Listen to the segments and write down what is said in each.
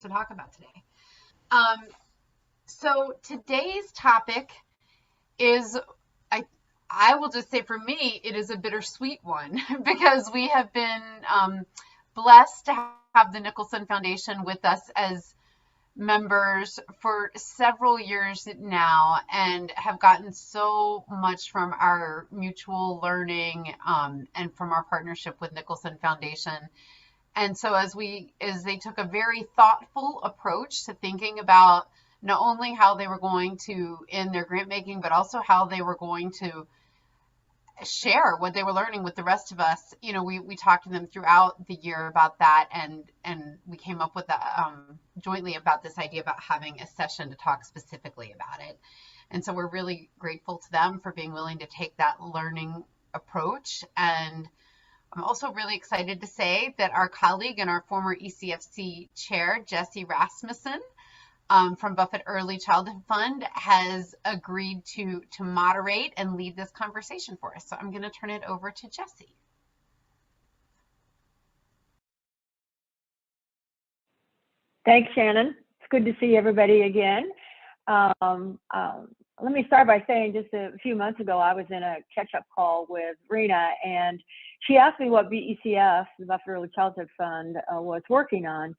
to talk about today. Um, so today's topic is, I, I will just say for me, it is a bittersweet one because we have been blessed to have the Nicholson Foundation with us as members for several years now and have gotten so much from our mutual learning and from our partnership with Nicholson Foundation. And so as they took a very thoughtful approach to thinking about not only how they were going to in their grant making, but also how they were going to share what they were learning with the rest of us. We talked to them throughout the year about that, and we came up with jointly about this idea about having a session to talk specifically about it. And so we're really grateful to them for being willing to take that learning approach. And I'm also really excited to say that our colleague and our former ECFC chair, Jesse Rasmussen, from Buffett Early Childhood Fund, has agreed to moderate and lead this conversation for us. So I'm going to turn it over to Jesse. Thanks, Shannon. It's good to see everybody again. Let me start by saying just a few months ago, I was in a catch-up call with Rena, and she asked me what BECF, the Buffett Early Childhood Fund, was working on.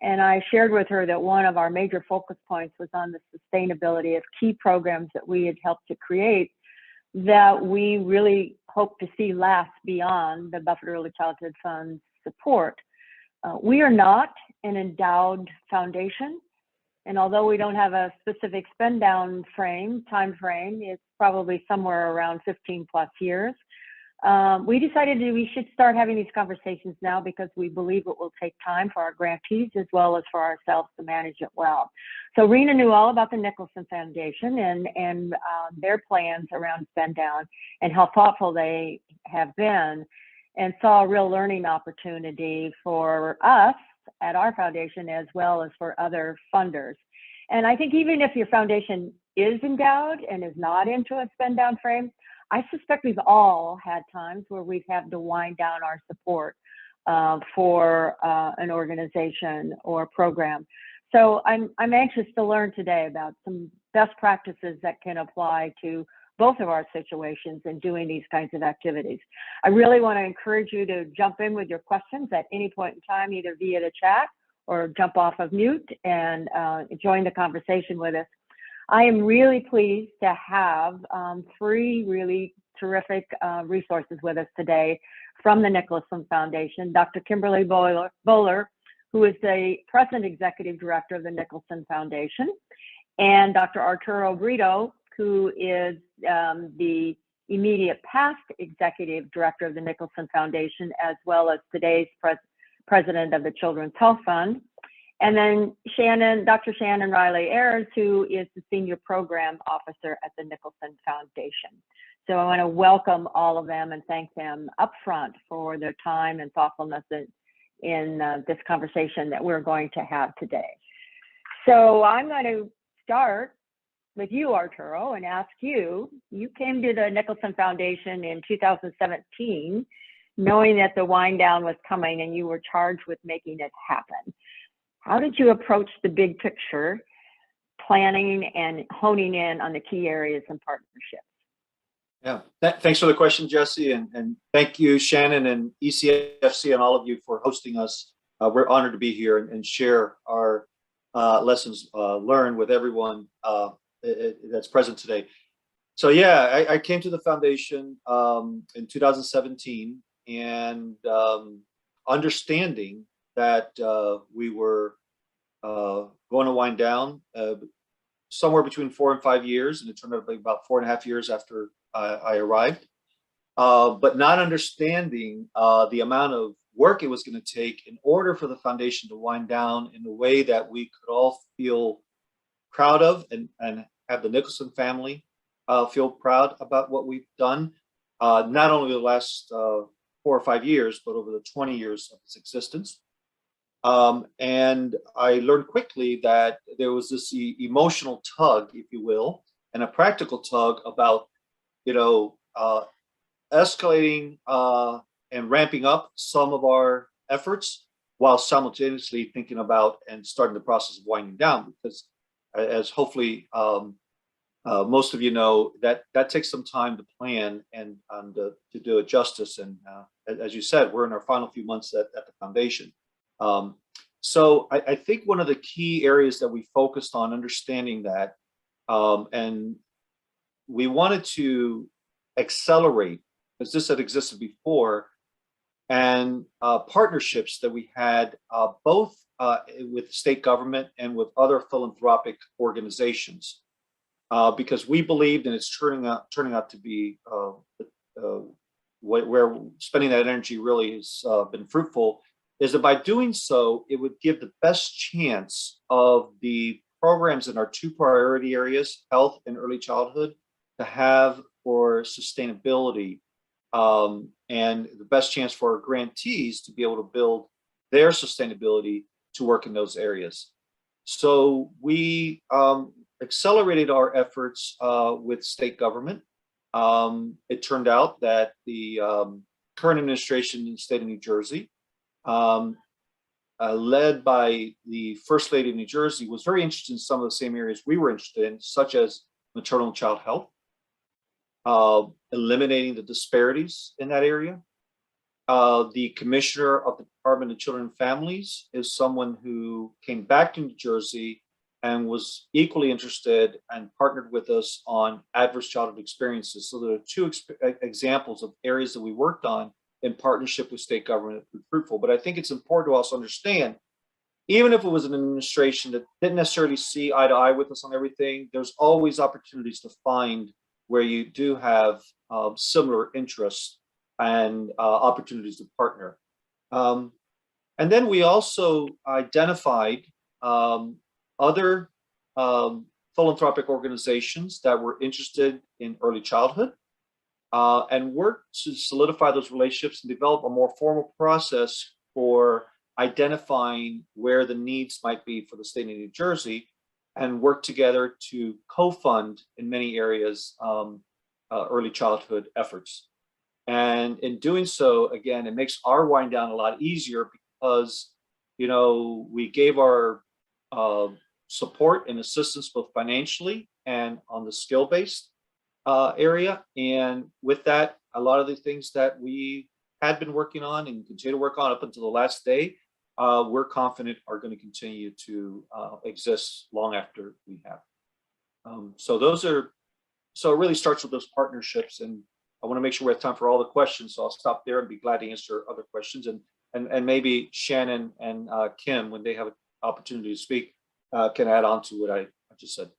And I shared with her that one of our major focus points was on the sustainability of key programs that we had helped to create that we really hope to see last beyond the Buffett Early Childhood Fund's support. We are not an endowed foundation, and although we don't have a specific spend down time frame, it's probably somewhere around 15 plus years. We decided that we should start having these conversations now because we believe it will take time for our grantees as well as for ourselves to manage it well. So Rena knew all about the Nicholson Foundation and their plans around spend down and how thoughtful they have been, and saw a real learning opportunity for us at our foundation as well as for other funders. And I think even if your foundation is endowed and is not into a spend down frame, I suspect we've all had times where we've had to wind down our support for an organization or program. So I'm anxious to learn today about some best practices that can apply to both of our situations in doing these kinds of activities. I really want to encourage you to jump in with your questions at any point in time, either via the chat or jump off of mute and join the conversation with us. I am really pleased to have three really terrific resources with us today from the Nicholson Foundation. Dr. Kimberly Boller, who is the President Executive Director of the Nicholson Foundation, and Dr. Arturo Brito, who is the immediate past Executive Director of the Nicholson Foundation, as well as today's President of the Children's Health Fund. And then Dr. Shannon Riley Ayers, who is the Senior Program Officer at the Nicholson Foundation. So I want to welcome all of them and thank them upfront for their time and thoughtfulness in this conversation that we're going to have today. So I'm going to start with you, Arturo, and ask you came to the Nicholson Foundation in 2017, knowing that the wind down was coming and you were charged with making it happen. How did you approach the big picture, planning and honing in on the key areas and partnerships? Yeah, thanks for the question, Jesse, and thank you, Shannon and ECFC and all of you for hosting us. We're honored to be here and share our lessons learned with everyone that's present today. So yeah, I came to the foundation in 2017 and understanding that we were going to wind down somewhere between 4 and 5 years, and it turned out to be about 4.5 years after I arrived, but not understanding the amount of work it was going to take in order for the foundation to wind down in a way that we could all feel proud of and have the Nicholson family feel proud about what we've done, not only the last 4 or 5 years, but over the 20 years of its existence. And I learned quickly that there was this emotional tug, if you will, and a practical tug about, escalating and ramping up some of our efforts while simultaneously thinking about and starting the process of winding down, because as hopefully most of you know, that takes some time to plan and to do it justice. And as you said, we're in our final few months at the foundation. So I think one of the key areas that we focused on understanding that, and we wanted to accelerate, because this had existed before, and partnerships that we had both with state government and with other philanthropic organizations, because we believed, and it's turning out to be where spending that energy really has been fruitful, is that by doing so, it would give the best chance of the programs in our two priority areas, health and early childhood, to have for sustainability, and the best chance for our grantees to be able to build their sustainability to work in those areas. So we accelerated our efforts with state government. It turned out that the current administration in the state of New Jersey, led by the First Lady of New Jersey, was very interested in some of the same areas we were interested in, such as maternal and child health, eliminating the disparities in that area. The commissioner of the Department of Children and Families is someone who came back to New Jersey and was equally interested and partnered with us on adverse childhood experiences. So there are two examples of areas that we worked on in partnership with state government that were fruitful. But I think it's important to also understand, even if it was an administration that didn't necessarily see eye to eye with us on everything, there's always opportunities to find where you do have similar interests and opportunities to partner. And then we also identified other philanthropic organizations that were interested in early childhood, and worked to solidify those relationships and develop a more formal process for identifying where the needs might be for the state of New Jersey, and work together to co-fund in many areas early childhood efforts. And in doing so, again, it makes our wind down a lot easier, because, you know, we gave our support and assistance both financially and on the skill-based area. And with that, a lot of the things that we had been working on and continue to work on up until the last day, we're confident are going to continue to exist long after we have. So it really starts with those partnerships, and I want to make sure we have time for all the questions. So I'll stop there and be glad to answer other questions. And maybe Shannon and Kim, when they have an opportunity to speak, can add on to what I just said.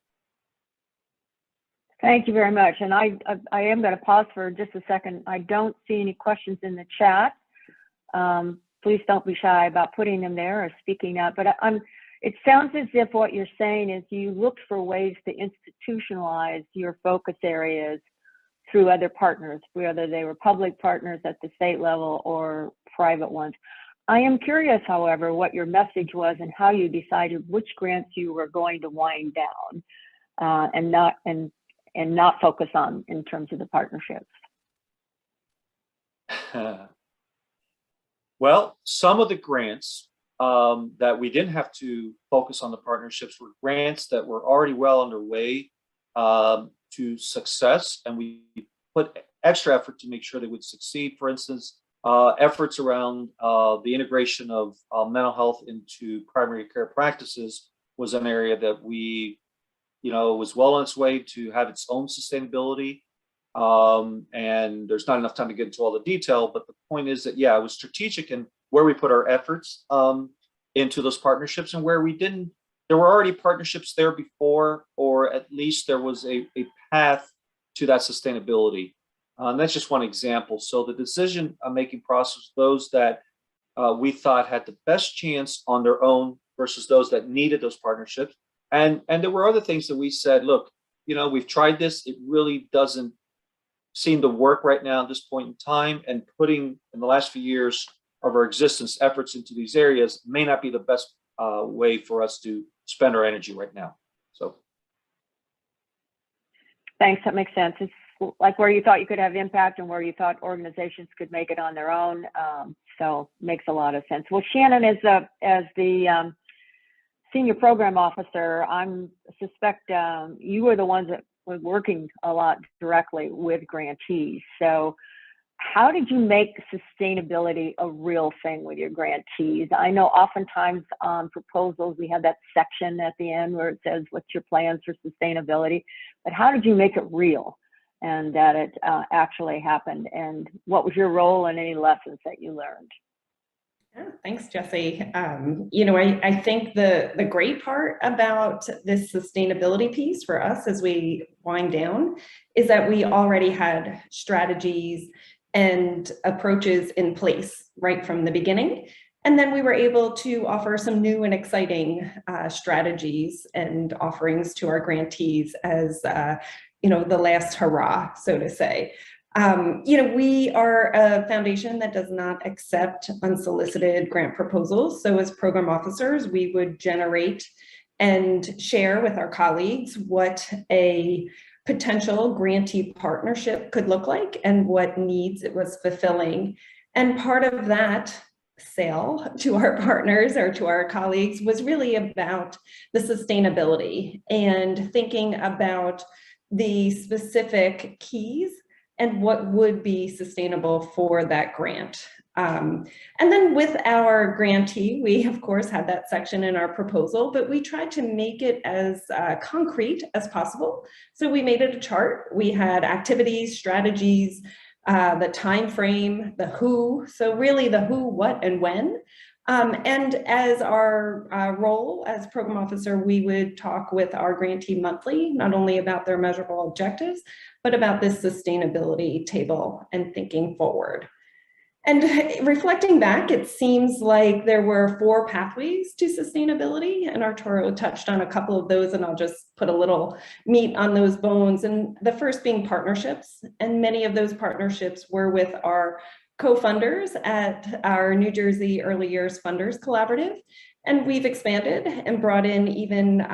Thank you very much. And I am going to pause for just a second. I don't see any questions in the chat. Please don't be shy about putting them there or speaking up. But it sounds as if what you're saying is you looked for ways to institutionalize your focus areas through other partners, whether they were public partners at the state level or private ones. I am curious, however, what your message was and how you decided which grants you were going to wind down and not focus on in terms of the partnerships. Well, some of the grants that we didn't have to focus on the partnerships were grants that were already well underway to success, and we put extra effort to make sure they would succeed. For instance, efforts around the integration of mental health into primary care practices was an area that we, was well on its way to have its own sustainability. And there's not enough time to get into all the detail, but the point is that, yeah, it was strategic in where we put our efforts into those partnerships, and where we didn't, there were already partnerships there before, or at least there was a path to that sustainability. And that's just one example. So the decision-making process, those that we thought had the best chance on their own versus those that needed those partnerships. And there were other things that we said, look, we've tried this. It really doesn't seem to work right now at this point in time. And putting in the last few years of our existence efforts into these areas may not be the best way for us to spend our energy right now. So. Thanks, that makes sense. It's like where you thought you could have impact and where you thought organizations could make it on their own. So makes a lot of sense. Well, Shannon, as the senior program officer, I suspect you were the ones that were working a lot directly with grantees. So how did you make sustainability a real thing with your grantees? I know oftentimes on proposals, we have that section at the end where it says, what's your plans for sustainability? But how did you make it real and that it actually happened? And what was your role and any lessons that you learned? Yeah, thanks, Jesse. I think the great part about this sustainability piece for us as we wind down is that we already had strategies and approaches in place right from the beginning. And then we were able to offer some new and exciting strategies and offerings to our grantees as, the last hurrah, so to say. We are a foundation that does not accept unsolicited grant proposals. So as program officers, we would generate and share with our colleagues what a potential grantee partnership could look like and what needs it was fulfilling. And part of that sale to our partners or to our colleagues was really about the sustainability and thinking about the specific keys and what would be sustainable for that grant. And then with our grantee, we of course had that section in our proposal, but we tried to make it as concrete as possible. So we made it a chart. We had activities, strategies, the time frame, the who. So really the who, what, and when. And as our role as program officer, we would talk with our grantee monthly, not only about their measurable objectives, but about this sustainability table and thinking forward. And reflecting back, it seems like there were 4 pathways to sustainability, and Arturo touched on a couple of those, and I'll just put a little meat on those bones. And the first being partnerships, and many of those partnerships were with our co-funders at our New Jersey Early Years Funders Collaborative. And we've expanded and brought in even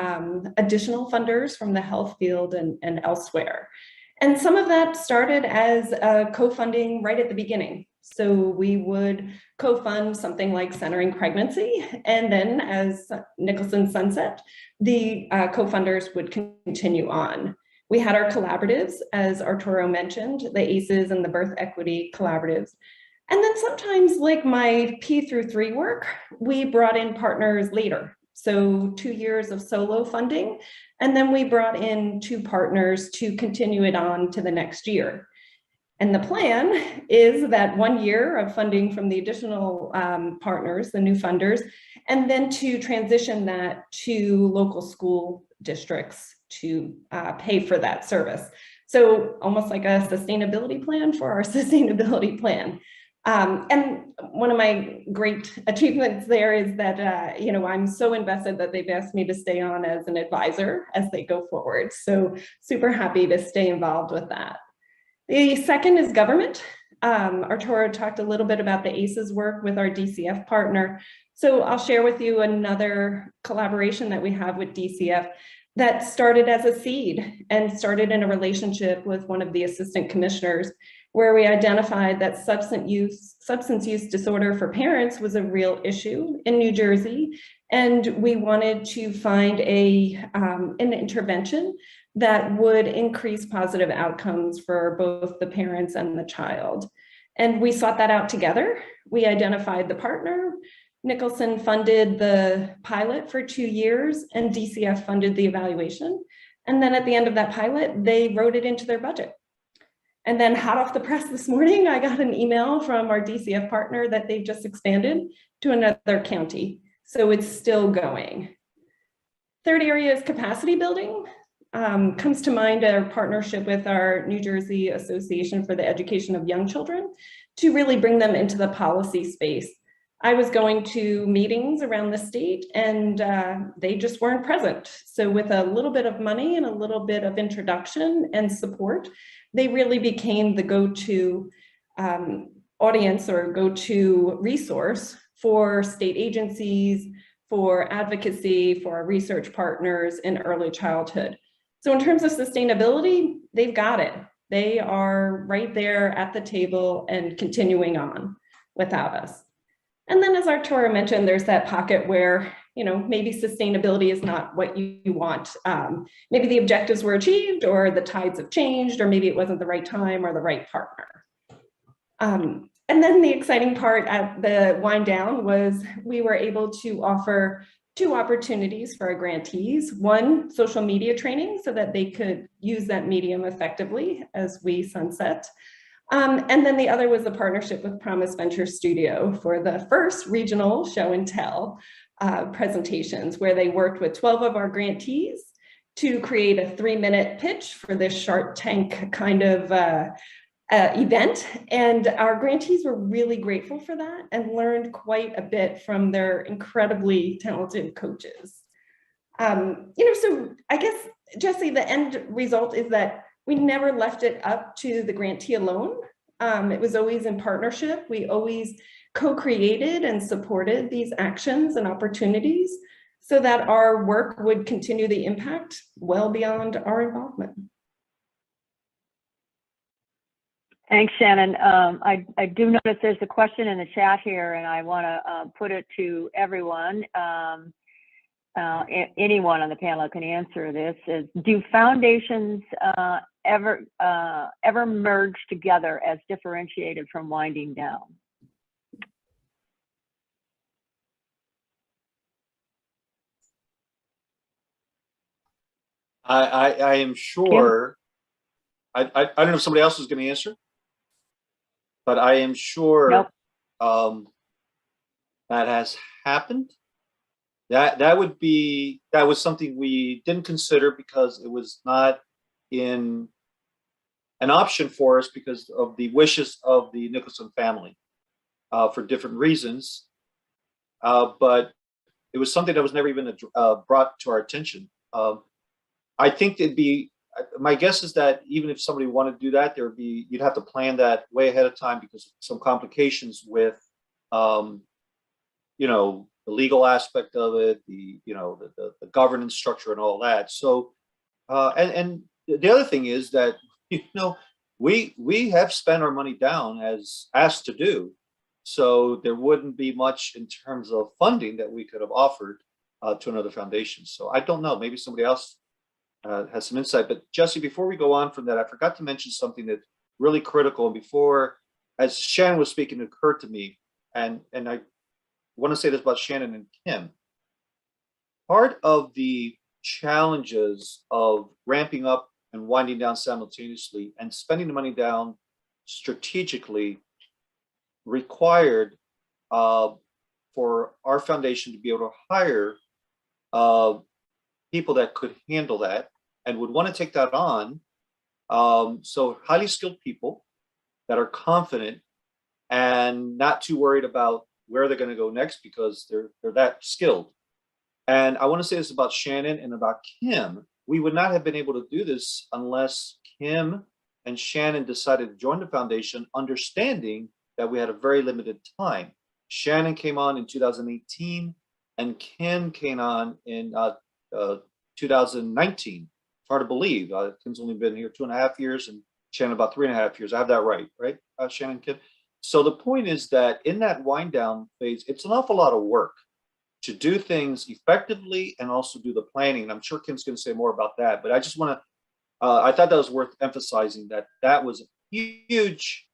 additional funders from the health field and elsewhere. And some of that started as co-funding right at the beginning. So we would co-fund something like centering pregnancy. And then as Nicholson sunset, the co-funders would continue on. We had our collaboratives, as Arturo mentioned, the ACEs and the birth equity collaboratives. And then sometimes, like my P through 3 work, we brought in partners later. So 2 years of solo funding, and then we brought in 2 partners to continue it on to the next year. And the plan is that 1 year of funding from the additional partners, the new funders, and then to transition that to local school districts to pay for that service. So almost like a sustainability plan for our sustainability plan. And one of my great achievements there is that, I'm so invested that they've asked me to stay on as an advisor as they go forward. So super happy to stay involved with that. The second is government. Arturo talked a little bit about the ACEs work with our DCF partner. So I'll share with you another collaboration that we have with DCF that started as a seed and started in a relationship with one of the assistant commissioners, where we identified that substance use disorder for parents was a real issue in New Jersey. And we wanted to find an intervention that would increase positive outcomes for both the parents and the child. And we sought that out together. We identified the partner. Nicholson funded the pilot for 2 years, and DCF funded the evaluation. And then at the end of that pilot, they wrote it into their budget. And then hot off the press this morning, I got an email from our DCF partner that they just expanded to another county. So it's still going. Third area is capacity building. Comes to mind our partnership with our New Jersey Association for the Education of Young Children to really bring them into the policy space. I was going to meetings around the state and they just weren't present. So with a little bit of money and a little bit of introduction and support, they really became the go-to audience or go-to resource for state agencies, for advocacy, for our research partners in early childhood. So in terms of sustainability, they've got it. They are right there at the table and continuing on without us. And then, as Arturo mentioned, there's that pocket where, you know, maybe sustainability is not what you want. Maybe the objectives were achieved, or the tides have changed, or maybe it wasn't the right time or the right partner. And then the exciting part at the wind down was we were able to offer 2 opportunities for our grantees. One, social media training so that they could use that medium effectively as we sunset. And then the other was a partnership with Promise Venture Studio for the first regional show and tell presentations, where they worked with 12 of our grantees to create a 3-minute pitch for this Shark Tank kind of event. And our grantees were really grateful for that and learned quite a bit from their incredibly talented coaches. You know, so I guess, Jesse, the end result is that we never left it up to the grantee alone. It was always in partnership. We always co-created and supported these actions and opportunities so that our work would continue the impact well beyond our involvement. Thanks, Shannon. I do notice there's a question in the chat here, and I want to put it to everyone. Anyone on the panel can answer this. Is, do foundations ever merge together as differentiated from winding down? I am sure. I don't know if somebody else is going to answer, but I am sure. Nope. That has happened. That was something we didn't consider because it was not in an option for us because of the wishes of the Nicholson family for different reasons. But it was something that was never even brought to our attention. I think it'd be, my guess is that even if somebody wanted to do that, you'd have to plan that way ahead of time because of some complications with, you know, the legal aspect of it, the governance structure and all that. So, and the other thing is that, you know, we have spent our money down as asked to do. So there wouldn't be much in terms of funding that we could have offered to another foundation. So I don't know, maybe somebody else has some insight. But Jesse, before we go on from that, I forgot to mention something that's really critical. And before, as Shannon was speaking, it occurred to me, and I want to say this about Shannon and Kim. Part of the challenges of ramping up and winding down simultaneously and spending the money down strategically required for our foundation to be able to hire people that could handle that and would want to take that on. So highly skilled people that are confident and not too worried about where they're going to go next because they're that skilled. And I want to say this about Shannon and about Kim. We would not have been able to do this unless Kim and Shannon decided to join the foundation, understanding that we had a very limited time. Shannon came on in 2018 and Kim came on in 2019. It's hard to believe. Kim's only been here 2.5 years and Shannon about 3.5 years. I have that right, Shannon, Kim? So the point is that in that wind down phase, it's an awful lot of work to do things effectively and also do the planning. And I'm sure Kim's going to say more about that, but I just want to, I thought that was worth emphasizing that was a huge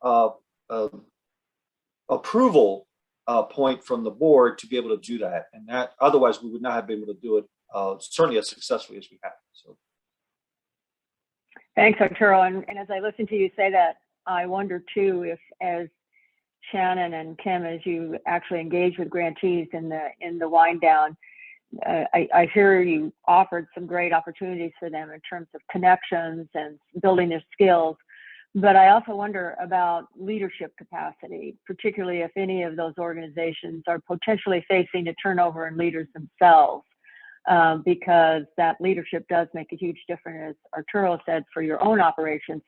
approval point from the board to be able to do that. And that otherwise we would not have been able to do it certainly as successfully as we have. So. Thanks, Arturo. And as I listen to you say that, I wonder too if, as Shannon and Kim, as you actually engage with grantees in the wind down, I hear you offered some great opportunities for them in terms of connections and building their skills. But I also wonder about leadership capacity, particularly if any of those organizations are potentially facing a turnover in leaders themselves, because that leadership does make a huge difference, as Arturo said, for your own operations.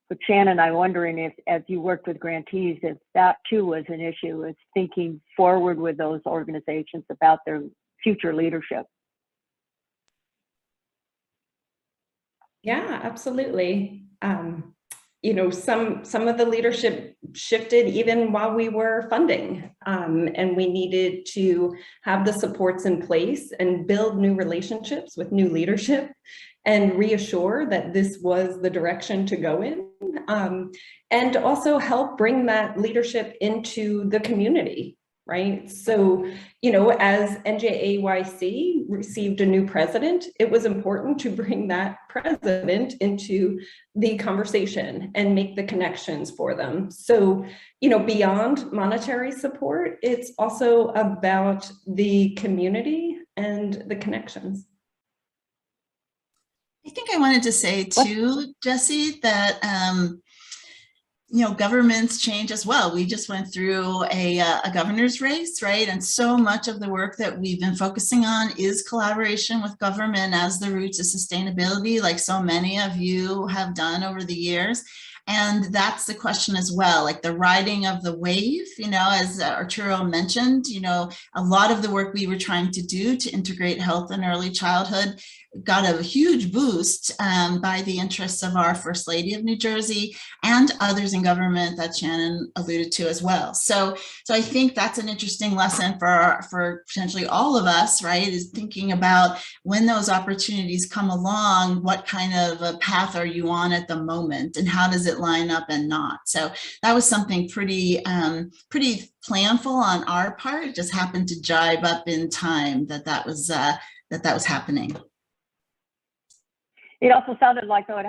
But Shannon, I'm wondering if, as you worked with grantees, if that too was an issue, is thinking forward with those organizations about their future leadership. Yeah, absolutely. some of the leadership shifted even while we were funding, and we needed to have the supports in place and build new relationships with new leadership and reassure that this was the direction to go in, and also help bring that leadership into the community, right? So, as NJAYC received a new president, it was important to bring that president into the conversation and make the connections for them. So, beyond monetary support, it's also about the community and the connections. I think I wanted to say too, Jessie, that governments change as well. We just went through a governor's race, right? And so much of the work that we've been focusing on is collaboration with government as the roots of sustainability, like so many of you have done over the years. And that's the question as well, like the riding of the wave, as Arturo mentioned, a lot of the work we were trying to do to integrate health in early childhood got a huge boost by the interests of our First Lady of New Jersey and others in government that Shannon alluded to as well. So I think that's an interesting lesson for potentially all of us, right, is thinking about when those opportunities come along, what kind of a path are you on at the moment and how does it line up and not? So that was something pretty planful on our part. It just happened to jibe up in time that was happening. It also sounded like, though,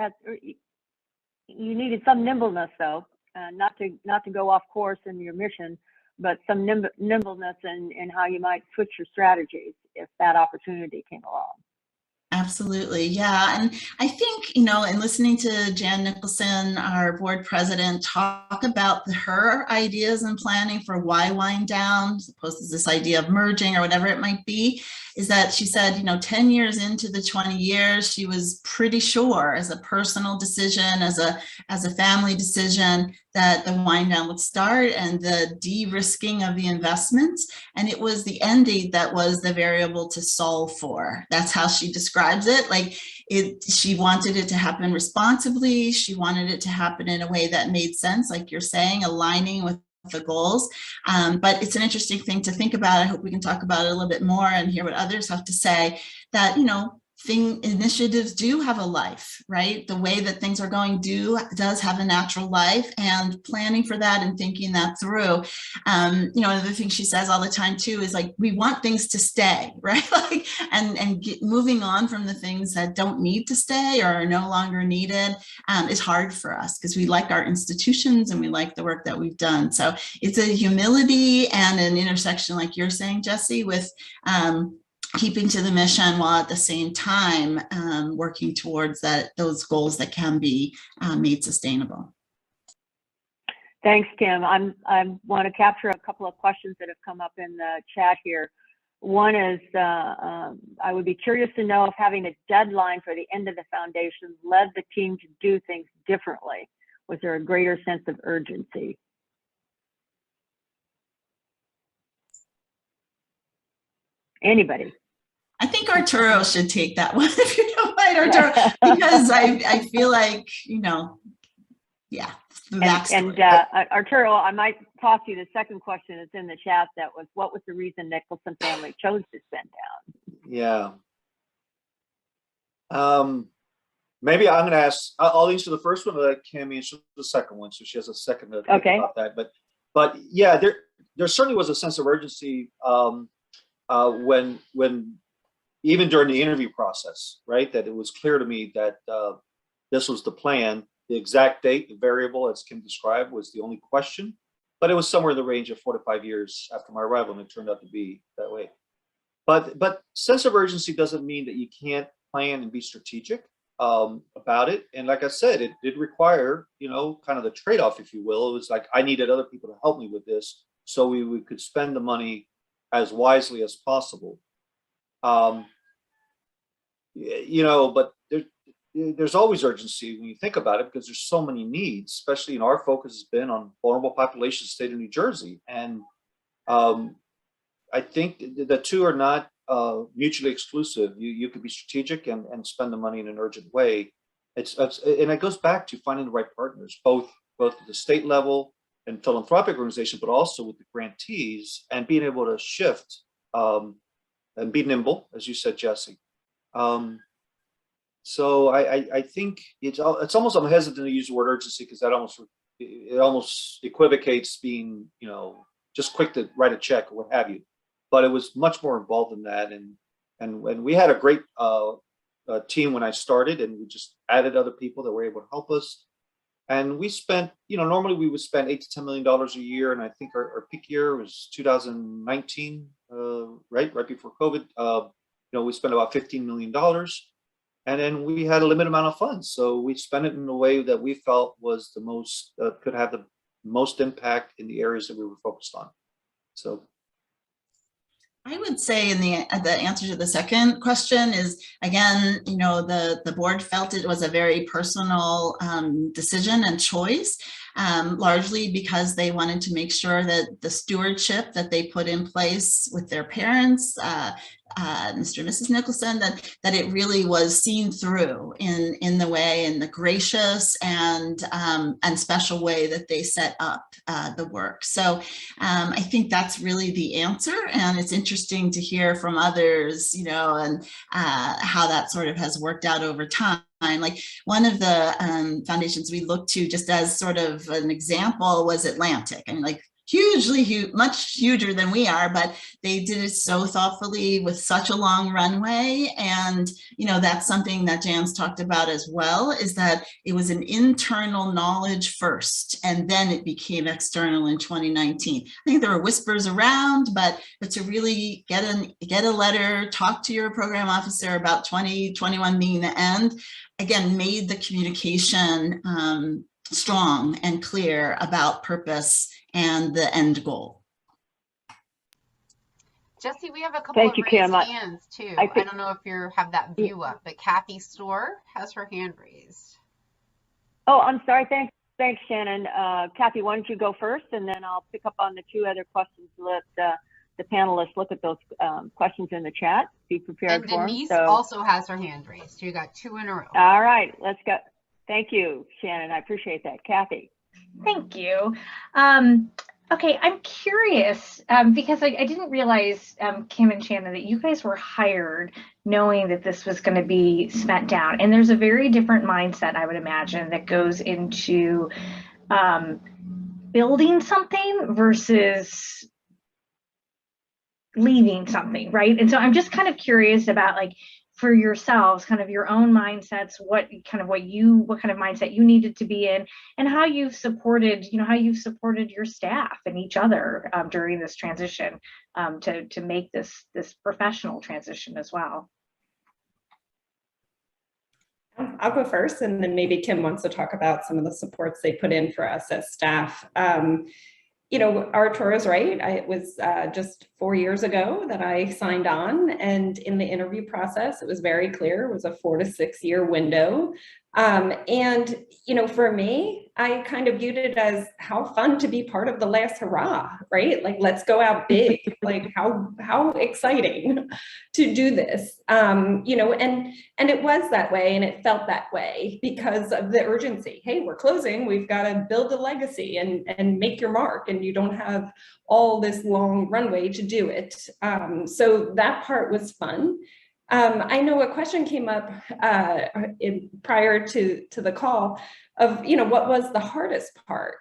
you needed some nimbleness, though, not to go off course in your mission, but some nimbleness in how you might switch your strategies if that opportunity came along. Absolutely. Yeah. And I think, in listening to Jan Nicholson, our board president, talk about her ideas and planning for why wind down, as opposed to this idea of merging or whatever it might be, is that she said, 10 years into the 20 years, she was pretty sure as a personal decision, as a family decision, that the wind down would start and the de-risking of the investments. And it was the end date that was the variable to solve for. That's how she describes it. Like she wanted it to happen responsibly. She wanted it to happen in a way that made sense, like you're saying, aligning with the goals. But it's an interesting thing to think about. I hope we can talk about it a little bit more and hear what others have to say, that, initiatives do have a life, right? The way that things are going does have a natural life, and planning for that and thinking that through. Another thing she says all the time too is like, we want things to stay, right? Like, and moving on from the things that don't need to stay or are no longer needed is hard for us because we like our institutions and we like the work that we've done. So it's a humility and an intersection, like you're saying, Jessie, with keeping to the mission while at the same time working towards those goals that can be made sustainable. Thanks, Kim. I want to capture a couple of questions that have come up in the chat here. One is, I would be curious to know if having a deadline for the end of the foundation led the team to do things differently. Was there a greater sense of urgency? Anybody? I think Arturo should take that one, if you don't mind, Arturo, because I feel like, yeah. And Arturo, I might toss you the second question that's in the chat. That was, what was the reason Nicholson family chose to spend down? Yeah. Maybe I'm going to ask, I'll answer the first one, let Kim answer the second one. So she has a second to think about that. But yeah, there certainly was a sense of urgency when even during the interview process, right? That it was clear to me that this was the plan. The exact date, the variable, as Kim described, was the only question, but it was somewhere in the range of 4 to 5 years after my arrival, and it turned out to be that way. But sense of urgency doesn't mean that you can't plan and be strategic about it. And like I said, it did require, kind of the trade-off, if you will. It was like I needed other people to help me with this, so we could spend the money as wisely as possible. But there's always urgency when you think about it, because there's so many needs, especially our focus has been on vulnerable populations, state of New Jersey. And I think the two are not mutually exclusive. You could be strategic and spend the money in an urgent way. and it goes back to finding the right partners, both at the state level and philanthropic organization, but also with the grantees, and being able to shift and be nimble, as you said, Jesse. So I think it's almost, I'm hesitant to use the word urgency because that almost equivocates being, you know, just quick to write a check or what have you. But it was much more involved than that, and we had a great team when I started, and we just added other people that were able to help us. And we spent, you know, normally we would spend $8 to $10 million a year, and I think our peak year was 2019, right before COVID. You know, we spent about $15 million, and then we had a limited amount of funds, so we spent it in a way that we felt was the most could have the most impact in the areas that we were focused on. So I would say in the answer to the second question is, again, you know, the board felt it was a very personal decision and choice, largely because they wanted to make sure that the stewardship that they put in place with their parents, Mr. and Mrs. Nicholson, that it really was seen through in the way, in the gracious and special way that they set up the work. So I think that's really the answer, and it's interesting to hear from others, you know, and how that sort of has worked out over time. Like one of the foundations we looked to just as sort of an example was Atlantic. I mean, like hugely huge, much huger than we are, but they did it so thoughtfully with such a long runway. And, you know, that's something that Jan's talked about as well, is that it was an internal knowledge first, and then it became external in 2019. I think there were whispers around, but to really get a letter, talk to your program officer about 2021 being the end, again, made the communication strong and clear about purpose and the end goal. Jesse, we have a couple of raised hands too. I don't know if you have that view up, but Kathy Storr has her hand raised. Oh, I'm sorry. Thanks, Shannon. Kathy, why don't you go first, and then I'll pick up on the two other questions. Let the panelists look at those questions in the chat. Be prepared for them. And Denise also has her hand raised. So you got two in a row. All right, let's go. Thank you, Shannon. I appreciate that. Kathy. Thank you. Okay, I'm curious because I didn't realize, Kim and Shannon, that you guys were hired knowing that this was going to be spent down. And there's a very different mindset, I would imagine, that goes into building something versus leaving something, right? And so I'm just kind of curious about, like, for yourselves, kind of your own mindsets, what kind of mindset you needed to be in, and how you've supported, your staff and each other during this transition to make this professional transition as well. I'll go first, and then maybe Kim wants to talk about some of the supports they put in for us as staff. You know, Artur is right. It was just 4 years ago that I signed on, and in the interview process, it was very clear it was a 4 to 6 year window. And, you know, for me, I kind of viewed it as how fun to be part of the last hurrah, right? Like, let's go out big, like how exciting to do this, you know, and it was that way, and it felt that way because of the urgency. Hey, we're closing, we've got to build a legacy and make your mark, and you don't have all this long runway to do it. So that part was fun. I know a question came up prior to the call of, you know, what was the hardest part?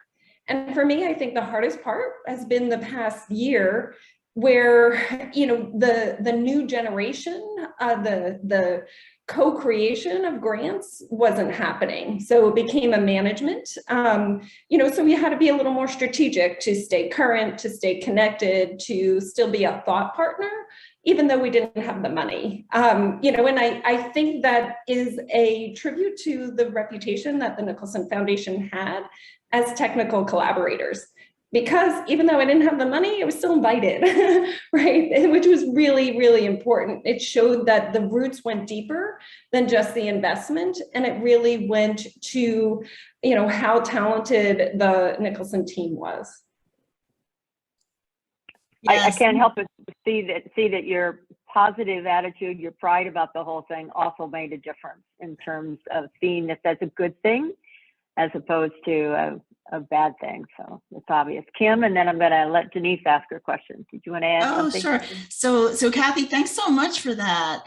And for me, I think the hardest part has been the past year, where, you know, the new generation, the co-creation of grants wasn't happening. So it became a management, you know, so we had to be a little more strategic to stay current, to stay connected, to still be a thought partner, even though we didn't have the money. You know, and I think that is a tribute to the reputation that the Nicholson Foundation had as technical collaborators. Because even though I didn't have the money, I was still invited, right? Which was really, really important. It showed that the roots went deeper than just the investment. And it really went to, you know, how talented the Nicholson team was. Yes. I can't help but see that you're positive attitude, your pride about the whole thing also made a difference in terms of seeing this as a good thing as opposed to a bad thing. So it's obvious. Kim, and then I'm going to let Denise ask her question. Did you want to add something? Sure. So Kathy, thanks so much for that.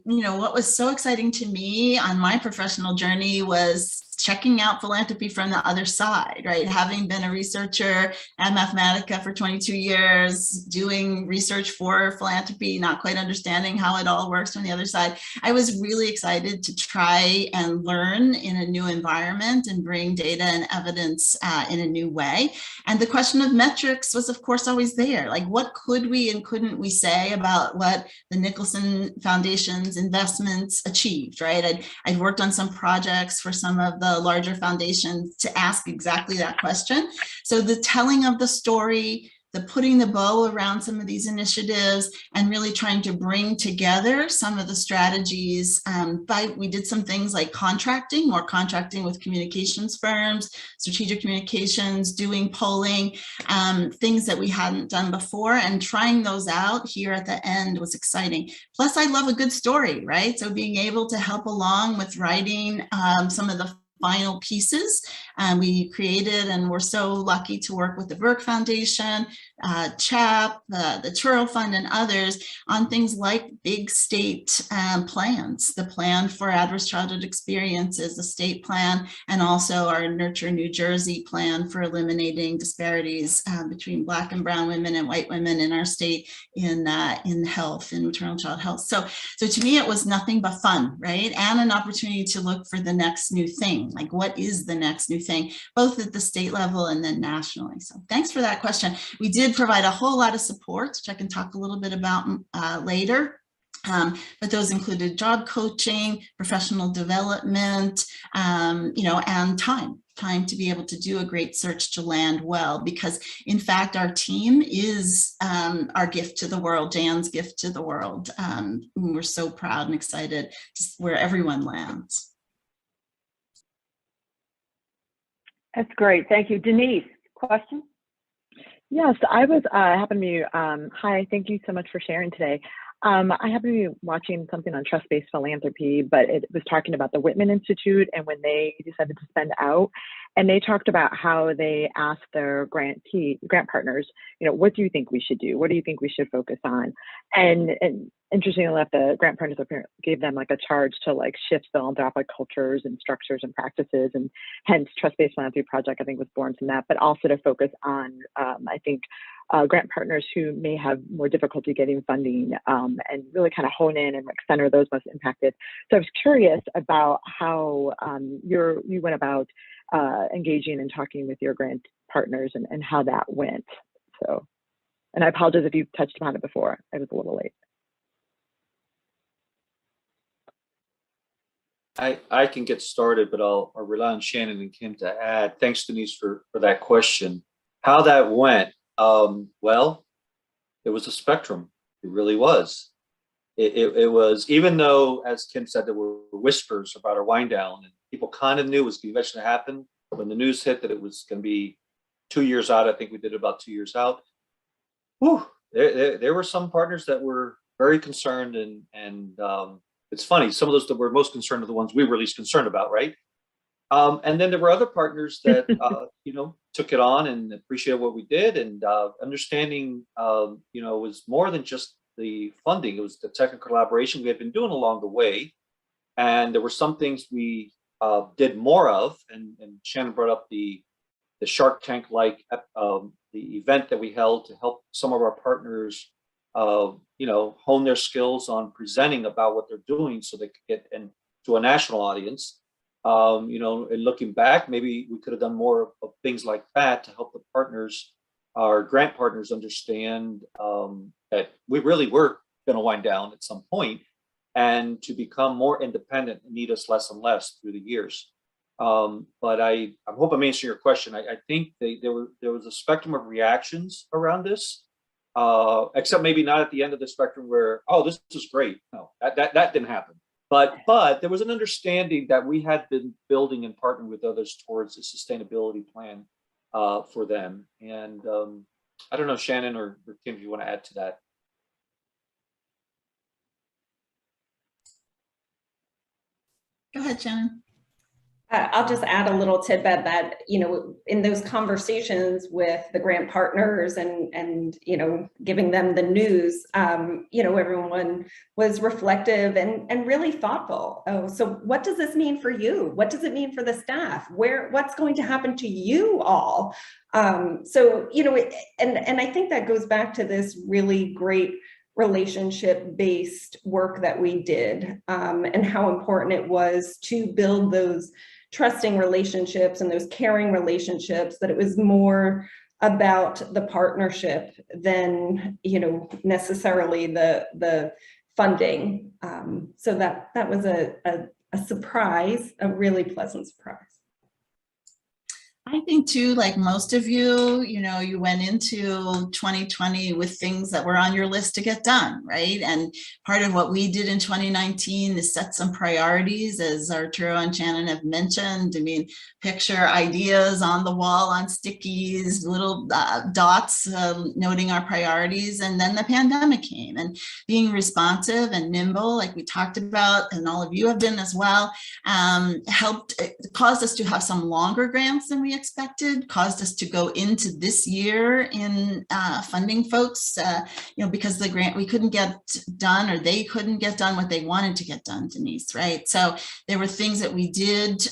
You know, what was so exciting to me on my professional journey was checking out philanthropy from the other side, right? Having been a researcher at Mathematica for 22 years, doing research for philanthropy, not quite understanding how it all works from the other side, I was really excited to try and learn in a new environment and bring data and evidence in a new way. And the question of metrics was, of course, always there. Like, what could we and couldn't we say about what the Nicholson Foundation's investments achieved, right? I'd worked on some projects for some of the larger foundations to ask exactly that question. So the telling of the story, the putting the bow around some of these initiatives, and really trying to bring together some of the strategies. We did some things like more contracting with communications firms, strategic communications, doing polling, things that we hadn't done before, and trying those out here at the end was exciting. Plus, I love a good story, right? So being able to help along with writing some of the final pieces we created, and we're so lucky to work with the Burke Foundation, CHAP, the Turo Fund, and others on things like big state plans, the plan for adverse childhood experiences, the state plan, and also our Nurture New Jersey plan for eliminating disparities between Black and brown women and white women in our state in health, in maternal child health. So to me, it was nothing but fun, right? And an opportunity to look for the next new thing. Like, what is the next new thing, both at the state level and then nationally? So thanks for that question. We did provide a whole lot of support, which I can talk a little bit about later. But those included job coaching, professional development, you know, and time to be able to do a great search to land well, because in fact, our team is our gift to the world, Jan's gift to the world. We're so proud and excited where everyone lands. That's great. Thank you. Denise, question? Yes, I was happened to be, hi, thank you so much for sharing today. I happened to be watching something on trust-based philanthropy, but it was talking about the Whitman Institute and when they decided to spend out, and they talked about how they asked their grant partners, you know, what do you think we should do? What do you think we should focus on? And interestingly enough, the grant partners gave them like a charge to like shift philanthropic cultures and structures and practices, and hence Trust-Based Philanthropy Project, I think, was born from that, but also to focus on, I think, grant partners who may have more difficulty getting funding, and really kind of hone in and like center those most impacted. So I was curious about how you went about engaging and talking with your grant partners and how that went. So, and I apologize if you touched upon it before. I was a little late. I can get started, but I'll rely on Shannon and Kim to add. Thanks, Denise, for that question. How that went? Well, it was a spectrum. It really was. It was, even though, as Kim said, there were whispers about our wind down, and people kind of knew it was eventually to happen. When the news hit that it was going to be 2 years out, I think we did about 2 years out. Whew, there were some partners that were very concerned, and it's funny, some of those that were most concerned are the ones we were least concerned about, right? And then there were other partners that you know, took it on and appreciated what we did, and understanding you know, was more than just the funding. It was the technical collaboration we had been doing along the way, and there were some things we did more of. And Shannon brought up the Shark Tank like the event that we held to help some of our partners you know, hone their skills on presenting about what they're doing, so they could get into a national audience. You know, and looking back, maybe we could have done more of things like that to help the partners, our grant partners, understand that we really were going to wind down at some point, and to become more independent and need us less and less through the years. But I hope I'm answering your question. I think there was a spectrum of reactions around this, except maybe not at the end of the spectrum where, oh, this is great. No, that didn't happen. But there was an understanding that we had been building and partnering with others towards a sustainability plan for them. And I don't know, Shannon or Kim, if you want to add to that. Go ahead, Shannon. I'll just add a little tidbit that, in those conversations with the grant partners and giving them the news, everyone was reflective and really thoughtful. Oh, so what does this mean for you? What does it mean for the staff? What's going to happen to you all? And I think that goes back to this really great relationship-based work that we did, and how important it was to build those trusting relationships and those caring relationships, that it was more about the partnership than, necessarily the funding. So that was a surprise, a really pleasant surprise. I think too, like most of you, you went into 2020 with things that were on your list to get done, right? And part of what we did in 2019 is set some priorities, as Arturo and Shannon have mentioned. I mean, picture ideas on the wall on stickies, little dots noting our priorities. And then the pandemic came, and being responsive and nimble, like we talked about, and all of you have been as well, caused us to have some longer grants than we expected, caused us to go into this year in funding folks, because the grant we couldn't get done, or they couldn't get done what they wanted to get done, Denise, right? So there were things that we did.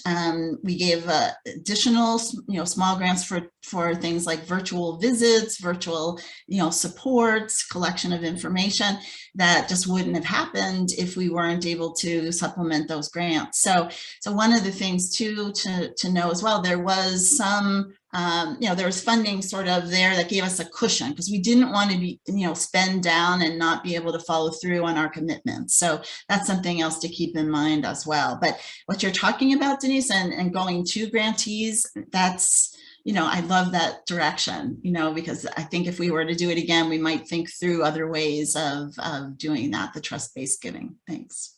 We gave additional, small grants for things like virtual visits, virtual, supports, collection of information that just wouldn't have happened if we weren't able to supplement those grants. So one of the things too to know as well, there was some, there was funding sort of there that gave us a cushion, because we didn't want to be, spend down and not be able to follow through on our commitments. So that's something else to keep in mind as well. But what you're talking about, Denise, and going to grantees, that's, I love that direction, because I think if we were to do it again, we might think through other ways of doing that, the trust-based giving. Thanks.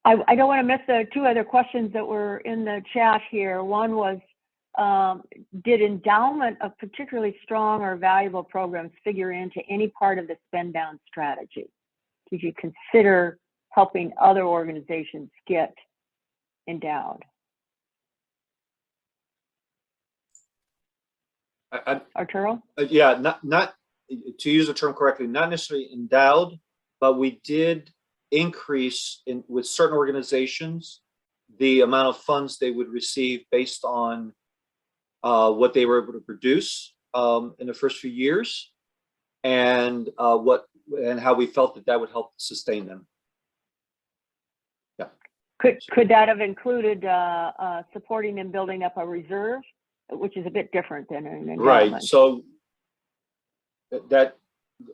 I don't want to miss the two other questions that were in the chat here. One was, did endowment of particularly strong or valuable programs figure into any part of the spend down strategy? Did you consider helping other organizations get endowed? Arturo? Yeah, not to use the term correctly, not necessarily endowed, but we did increase with certain organizations the amount of funds they would receive based on what they were able to produce in the first few years, and how we felt that would help sustain them. Yeah. Could that have included supporting and building up a reserve, which is a bit different than an endowment? Right. So that,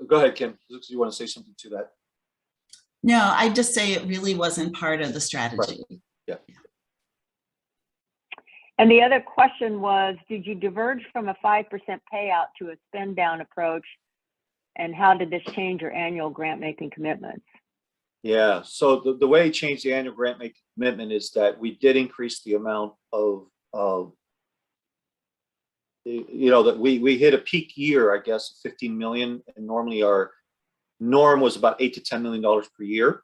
go ahead, Kim. Do you want to say something to that? No, I'd just say it really wasn't part of the strategy. Right. Yeah. And the other question was, did you diverge from a 5% payout to a spend down approach? And how did this change your annual grant making commitments? Yeah, so the way it changed the annual grant making commitment is that we did increase the amount of that we hit a peak year, I guess, 15 million, and normally our norm was about $8 to $10 million per year.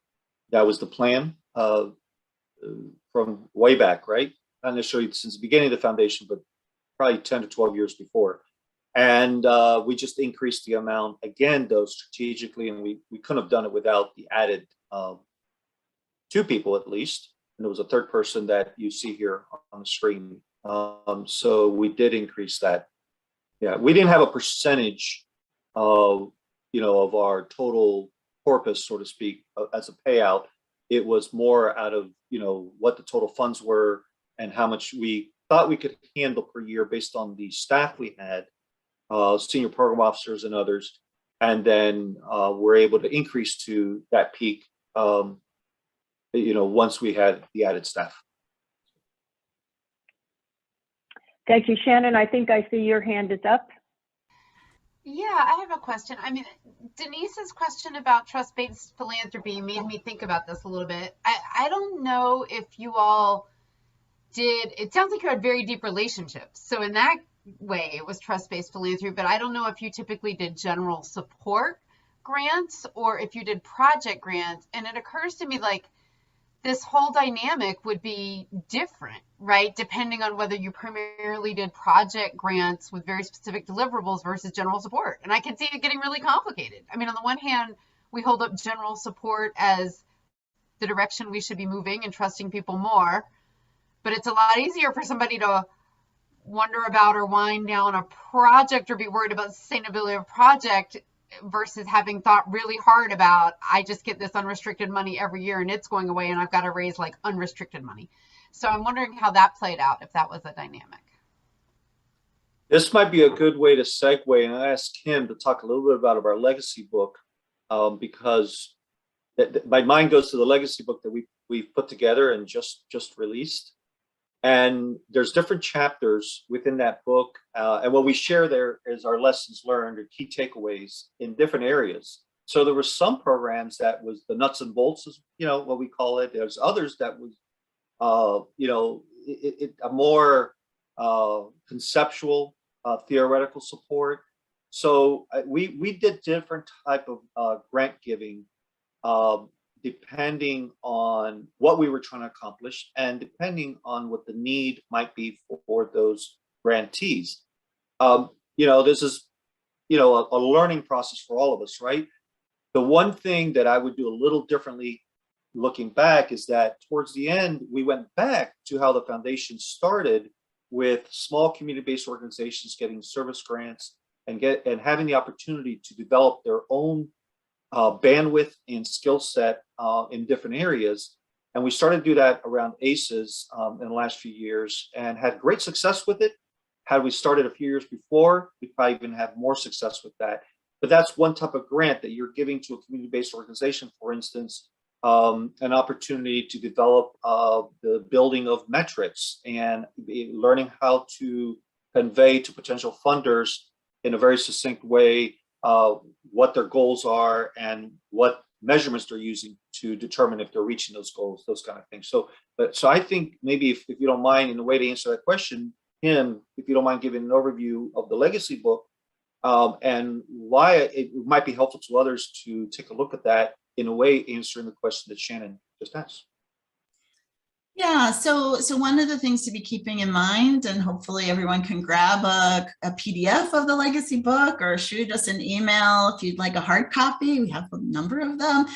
That was the plan from way back, right? Not necessarily since the beginning of the foundation, but probably 10 to 12 years before. And we just increased the amount again, though, strategically, and we couldn't have done it without the added 2 people at least. And there was a third person that you see here on the screen. So we did increase that. Yeah, we didn't have a percentage of of our total corpus, so to speak, as a payout. It was more out of what the total funds were and how much we thought we could handle per year based on the staff we had, senior program officers and others, and then we're able to increase to that peak once we had the added staff. Thank you, Shannon. I think I see your hand is up. Yeah, I have a question. I mean, Denise's question about trust-based philanthropy made me think about this a little bit. I don't know if you all did, it sounds like you had very deep relationships. So in that way, it was trust-based philanthropy, but I don't know if you typically did general support grants or if you did project grants. And it occurs to me like this whole dynamic would be different, right? Depending on whether you primarily did project grants with very specific deliverables versus general support. And I can see it getting really complicated. I mean, on the one hand, we hold up general support as the direction we should be moving and trusting people more. But it's a lot easier for somebody to wonder about or wind down a project or be worried about sustainability of a project versus having thought really hard about, I just get this unrestricted money every year and it's going away and I've got to raise like unrestricted money. So I'm wondering how that played out, if that was a dynamic. This might be a good way to segue and ask him to talk a little bit about our legacy book, because my mind goes to the legacy book that we've put together and just released. And there's different chapters within that book. And what we share there is our lessons learned or key takeaways in different areas. So there were some programs that was the nuts and bolts, what we call it. There's others that was, a more conceptual, theoretical support. So we did different type of grant giving, depending on what we were trying to accomplish and depending on what the need might be for those grantees. This is, a learning process for all of us, right? The one thing that I would do a little differently looking back is that towards the end, we went back to how the foundation started with small community-based organizations getting service grants and having the opportunity to develop their own bandwidth and skill set in different areas. And we started to do that around ACEs in the last few years and had great success with it. Had we started a few years before, we'd probably even have more success with that. But that's one type of grant that you're giving to a community-based organization, for instance, an opportunity to develop the building of metrics and learning how to convey to potential funders in a very succinct way what their goals are and what measurements they're using to determine if they're reaching those goals, those kind of things. So I think maybe if you don't mind, in a way to answer that question, if you don't mind giving an overview of the legacy book and why it might be helpful to others to take a look at that, in a way answering the question that Shannon just asked. Yeah, so one of the things to be keeping in mind, and hopefully everyone can grab a PDF of the legacy book or shoot us an email if you'd like a hard copy, we have a number of them,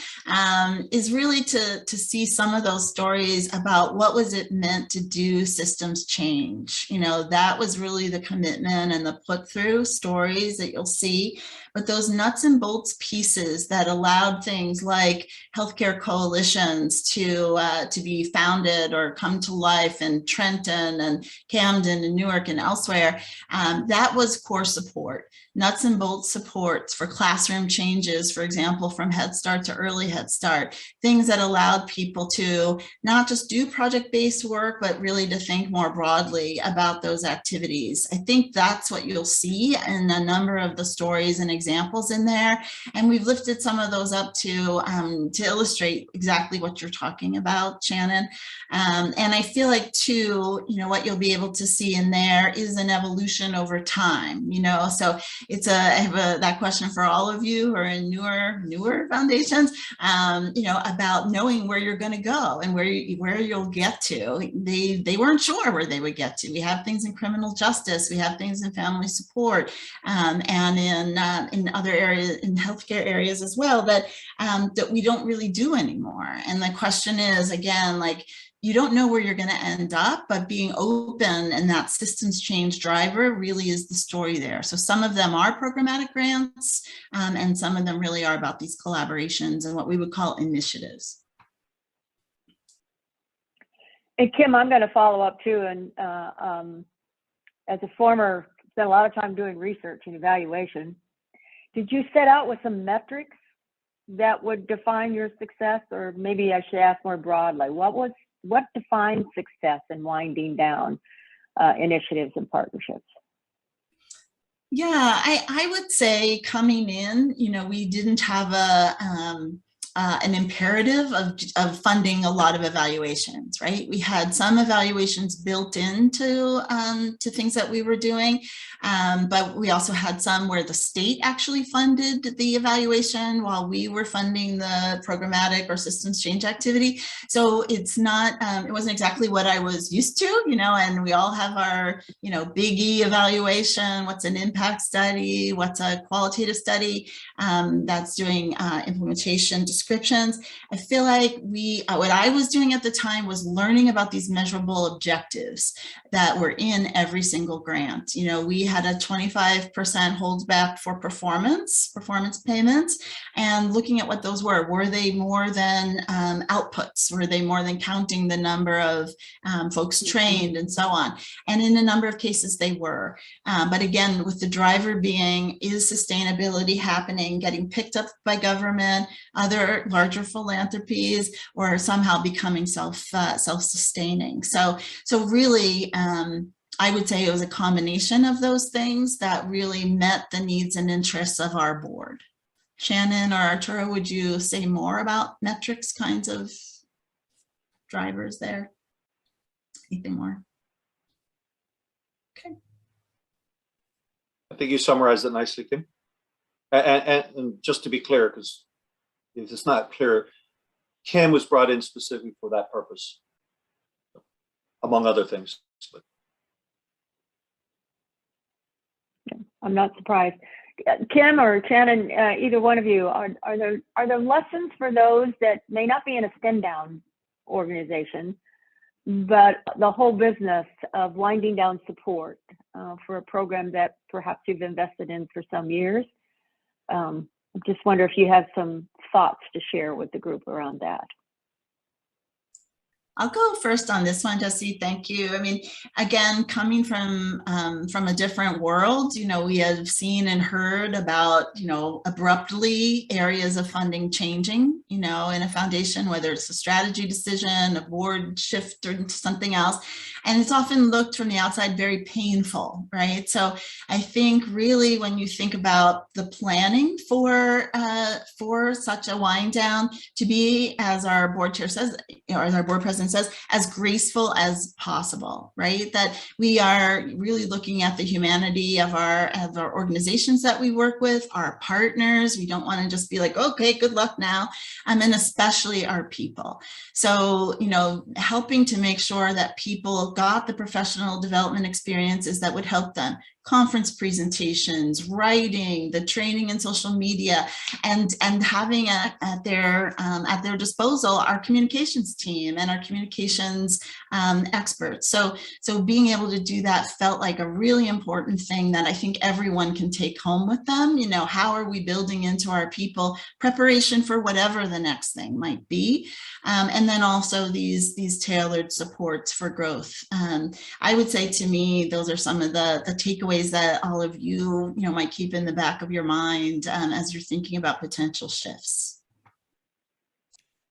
is really to see some of those stories about what was it meant to do systems change. That was really the commitment and the put through stories that you'll see, but those nuts and bolts pieces that allowed things like healthcare coalitions to be founded or come to life in Trenton and Camden and Newark and elsewhere, that was core support. Nuts and bolts supports for classroom changes, for example, from Head Start to Early Head Start, things that allowed people to not just do project-based work, but really to think more broadly about those activities. I think that's what you'll see in a number of the stories and examples in there. And we've lifted some of those up to illustrate exactly what you're talking about, Shannon. And I feel like too, what you'll be able to see in there is an evolution over time, so I have that question for all of you who are in newer foundations, about knowing where you're going to go and where you'll get to. They weren't sure where they would get to. We have things in criminal justice, we have things in family support, and in other areas, in healthcare areas as well, that we don't really do anymore. And the question is, again, you don't know where you're going to end up, but being open and that systems change driver really is the story there. So some of them are programmatic grants, and some of them really are about these collaborations and what we would call initiatives. And Kim, I'm going to follow up too. And as a former, spent a lot of time doing research and evaluation. Did you set out with some metrics that would define your success? Or maybe I should ask more broadly, what defines success in winding down initiatives and partnerships? Yeah, I would say coming in, we didn't have an imperative of funding a lot of evaluations, right? We had some evaluations built into to things that we were doing, but we also had some where the state actually funded the evaluation while we were funding the programmatic or systems change activity. So it's not, it wasn't exactly what I was used to, and we all have our, big E evaluation, what's an impact study, what's a qualitative study that's doing implementation descriptions. I feel like what I was doing at the time was learning about these measurable objectives that were in every single grant. We had a 25% holdback for performance payments, and looking at what those were. Were they more than outputs? Were they more than counting the number of folks trained and so on? And in a number of cases they were. But again, with the driver being, is sustainability happening, getting picked up by government, other larger philanthropies, or somehow becoming self-sustaining? So really, I would say it was a combination of those things that really met the needs and interests of our board. Shannon or Arturo, would you say more about metrics kinds of drivers there? Anything more? Okay. I think you summarized it nicely, Kim. And just to be clear, because if it's not clear, Kim was brought in specifically for that purpose, among other things. But I'm not surprised. Kim or Shannon, either one of you, are there lessons for those that may not be in a spin down organization, but the whole business of winding down support for a program that perhaps you've invested in for some years? I just wonder if you have some thoughts to share with the group around that. I'll go first on this one, Jesse. Thank you. I mean, again, coming from a different world, we have seen and heard about, abruptly areas of funding changing, in a foundation, whether it's a strategy decision, a board shift, or something else. And it's often looked from the outside very painful, right? So I think really when you think about the planning for such a wind down, to be, as our board chair says, or as our board president says, as graceful as possible, right? That we are really looking at the humanity of our organizations that we work with, our partners. We don't want to just be like, okay, good luck now. And especially our people. So, helping to make sure that people got the professional development experiences that would help them. Conference presentations, writing, the training in social media, and having at their disposal our communications team and our communications experts. So being able to do that felt like a really important thing that I think everyone can take home with them. How are we building into our people preparation for whatever the next thing might be, and then also these tailored supports for growth. I would say, to me, those are some of the takeaways that all of you, might keep in the back of your mind as you're thinking about potential shifts.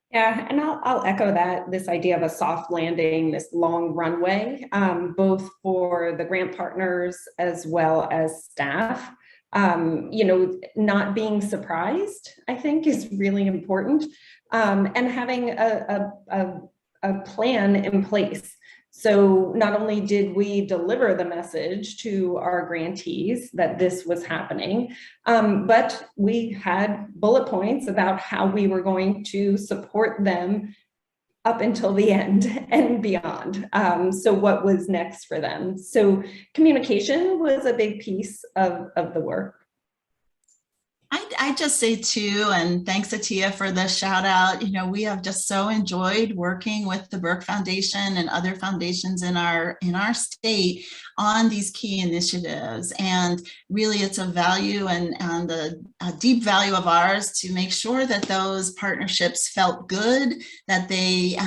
Yeah, and I'll echo that, this idea of a soft landing, this long runway, both for the grant partners as well as staff. Not being surprised, I think, is really important, and having a plan in place. So not only did we deliver the message to our grantees that this was happening, but we had bullet points about how we were going to support them up until the end and beyond. So what was next for them? So communication was a big piece of the work. I just say too, and thanks Atia for the shout out, we have just so enjoyed working with the Burke Foundation and other foundations in our state on these key initiatives. And really it's a value and a deep value of ours to make sure that those partnerships felt good, that they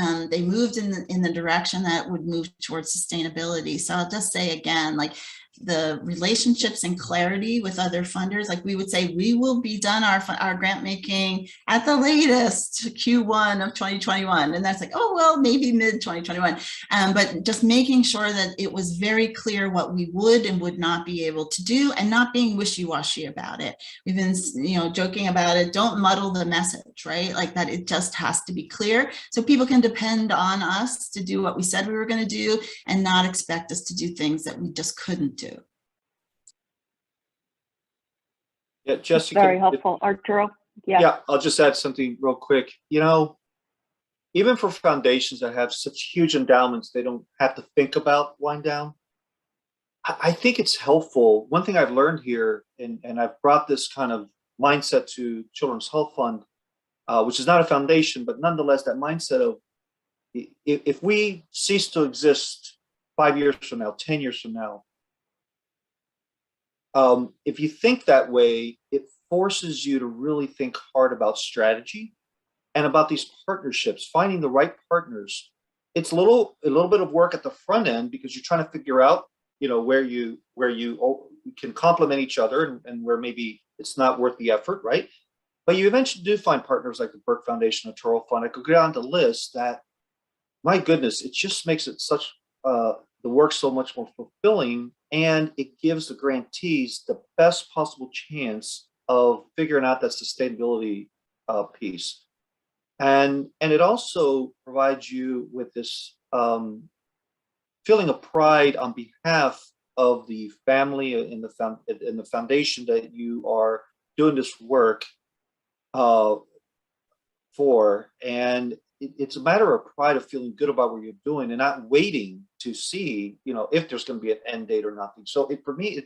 moved in the direction that would move towards sustainability. So I'll just say again, like, the relationships and clarity with other funders, like we would say, we will be done our grant making at the latest Q1 of 2021. And that's like, oh, well, maybe mid 2021. But just making sure that it was very clear what we would and would not be able to do, and not being wishy-washy about it. We've been, joking about it. Don't muddle the message, right? Like that, it just has to be clear so people can depend on us to do what we said we were going to do and not expect us to do things that we just couldn't do. Yeah, Jessica. Very helpful. Arturo? Yeah. Yeah, I'll just add something real quick. Even for foundations that have such huge endowments, they don't have to think about wind down. I think it's helpful. One thing I've learned here, and I've brought this kind of mindset to Children's Health Fund, which is not a foundation, but nonetheless, that mindset of if we cease to exist 5 years from now, 10 years from now, if you think that way, it forces you to really think hard about strategy and about these partnerships, finding the right partners. It's a little bit of work at the front end because you're trying to figure out, where you can complement each other and where maybe it's not worth the effort, right? But you eventually do find partners like the Burke Foundation, the Toro Fund. I could go down the list that, my goodness, it just makes it such the work so much more fulfilling, and it gives the grantees the best possible chance of figuring out that sustainability piece. And it also provides you with this feeling of pride on behalf of the family in the foundation that you are doing this work for. And it's a matter of pride of feeling good about what you're doing and not waiting to see, if there's going to be an end date or nothing. So for me,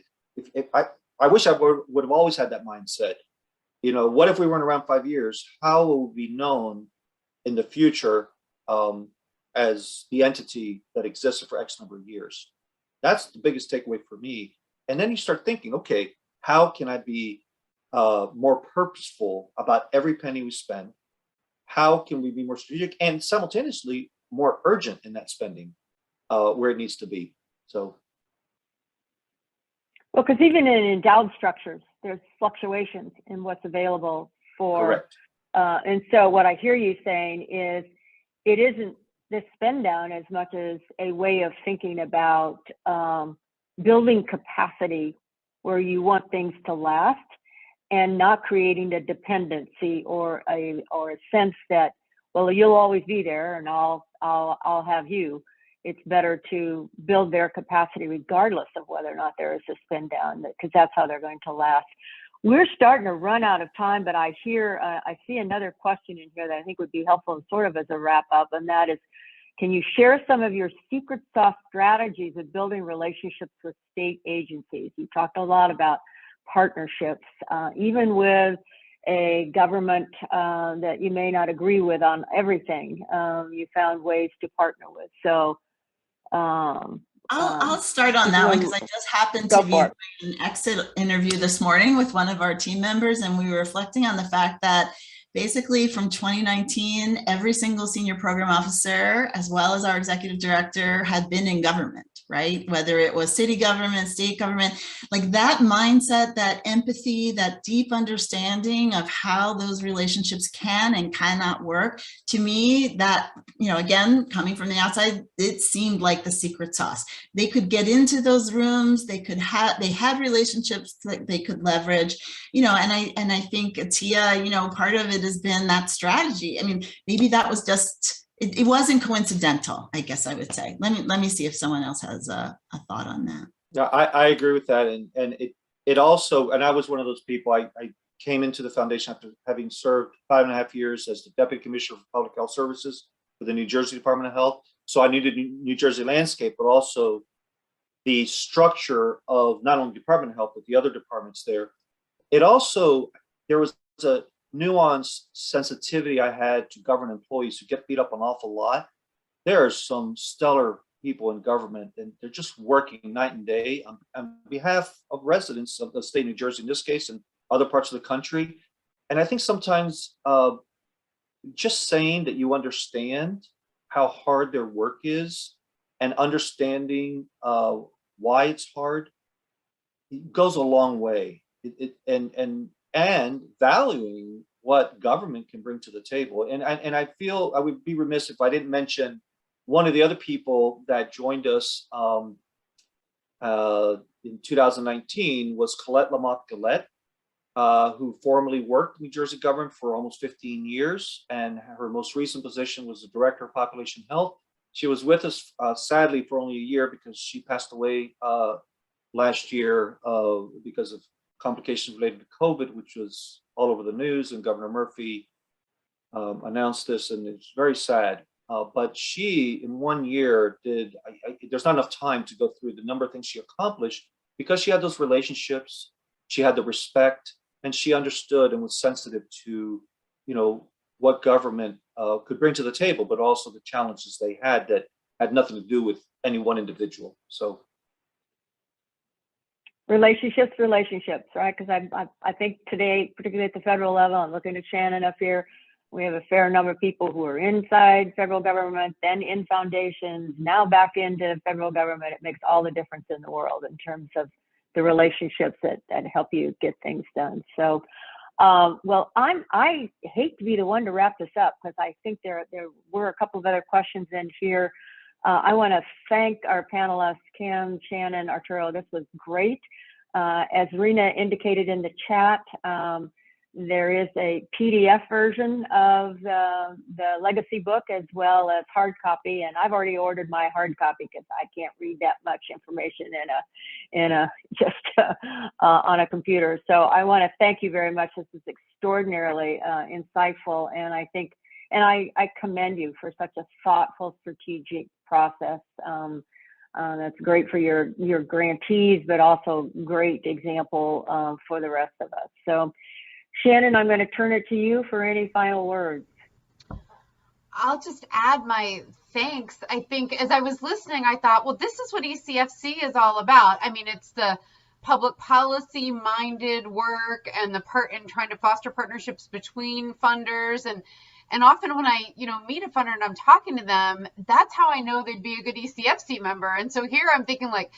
I wish I would have always had that mindset. What if we weren't around 5 years? How will we be known in the future as the entity that existed for X number of years? That's the biggest takeaway for me. And then you start thinking, okay, how can I be more purposeful about every penny we spend? How can we be more strategic and simultaneously more urgent in that spending where it needs to be? So. Well, because even in endowed structures, there's fluctuations in what's available for. Correct. And so what I hear you saying is it isn't this spend down as much as a way of thinking about building capacity where you want things to last, and not creating a dependency or a sense that, well, you'll always be there and I'll have you. It's better to build their capacity regardless of whether or not there is a spend down, because that's how they're going to last. We're starting to run out of time, but I see another question in here that I think would be helpful and sort of as a wrap up, and that is, can you share some of your secret sauce strategies of building relationships with state agencies? You talked a lot about partnerships, even with a government that you may not agree with on everything. You found ways to partner with. So I'll start on that one because I just happened to be doing an exit interview this morning with one of our team members, and we were reflecting on the fact that basically from 2019, every single senior program officer, as well as our executive director, had been in government, right? Whether it was city government, state government, like that mindset, that empathy, that deep understanding of how those relationships can and cannot work. To me, that, again, coming from the outside, it seemed like the secret sauce. They could get into those rooms, they had relationships that they could leverage, and I think Tia, part of it has been that strategy. I mean, maybe that was just, it wasn't coincidental, I guess I would say. Let me see if someone else has a thought on that. Yeah, I agree with that. And it also, and I was one of those people, I came into the foundation after having served 5.5 years as the Deputy Commissioner for Public Health Services for the New Jersey Department of Health. So I knew the New Jersey landscape, but also the structure of not only Department of Health, but the other departments there. There was a nuanced sensitivity I had to government employees who get beat up an awful lot. There are some stellar people in government, and they're just working night and day on behalf of residents of the state of New Jersey, in this case, and other parts of the country. And I think sometimes just saying that you understand how hard their work is and understanding why it's hard goes a long way. And and valuing what government can bring to the table. And I feel I would be remiss if I didn't mention one of the other people that joined us in 2019 was Colette Lamont Galette, who formerly worked in New Jersey government for almost 15 years. And her most recent position was the Director of Population Health. She was with us, sadly, for only a year because she passed away last year because of complications related to COVID, which was all over the news. And Governor Murphy announced this, and it's very sad. But she, in 1 year, did, there's not enough time to go through the number of things she accomplished because she had those relationships, she had the respect, and she understood and was sensitive to, you know, what government could bring to the table, but also the challenges they had that had nothing to do with any one individual. So relationships, right? Because I think today, particularly at the federal level, I'm looking at Shannon up here, we have a fair number of people who are inside federal government, then in foundations, now back into federal government. It makes all the difference in the world in terms of the relationships that help you get things done. So, well, I hate to be the one to wrap this up because I think there were a couple of other questions in here. I want to thank our panelists, Kim, Shannon, Arturo. This was great. As Rena indicated in the chat, there is a PDF version of the legacy book as well as hard copy, and I've already ordered my hard copy because I can't read that much information on a computer. So I want to thank you very much. This is extraordinarily insightful, and I think, and I commend you for such a thoughtful, strategic process. That's great for your grantees, but also great example for the rest of us. So, Shannon, I'm going to turn it to you for any final words. I'll just add my thanks. I think as I was listening, I thought, well, this is what ECFC is all about. I mean, it's the public policy minded work and the part in trying to foster partnerships between funders. And often when I, meet a funder and I'm talking to them, that's how I know they'd be a good ECFC member. And so here I'm thinking like,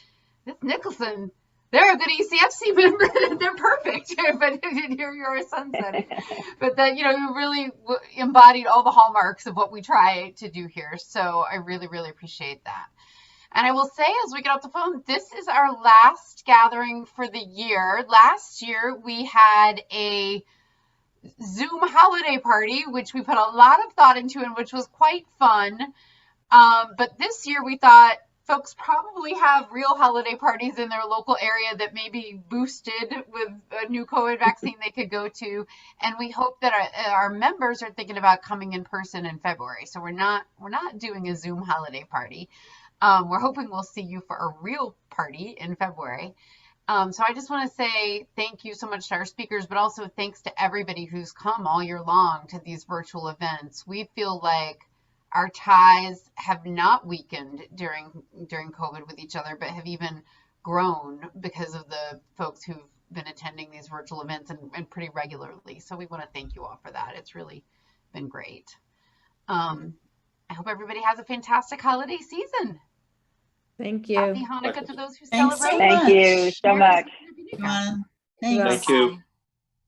this Nicholson, they're a good ECFC member. They're perfect. But here you're sunsetting. But that, you really embodied all the hallmarks of what we try to do here. So I really, really appreciate that. And I will say, as we get off the phone, this is our last gathering for the year. Last year, we had a Zoom holiday party, which we put a lot of thought into and which was quite fun. But this year, we thought, folks probably have real holiday parties in their local area that may be boosted with a new COVID vaccine they could go to. And we hope that our members are thinking about coming in person in February. So we're not doing a Zoom holiday party. We're hoping we'll see you for a real party in February. So I just want to say thank you so much to our speakers, but also thanks to everybody who's come all year long to these virtual events. We feel like our ties have not weakened during COVID with each other, but have even grown because of the folks who've been attending these virtual events and pretty regularly. So we want to thank you all for that. It's really been great. I hope everybody has a fantastic holiday season. Thank you. Happy Hanukkah to those who Thanks celebrate. Thank you so much. thank you.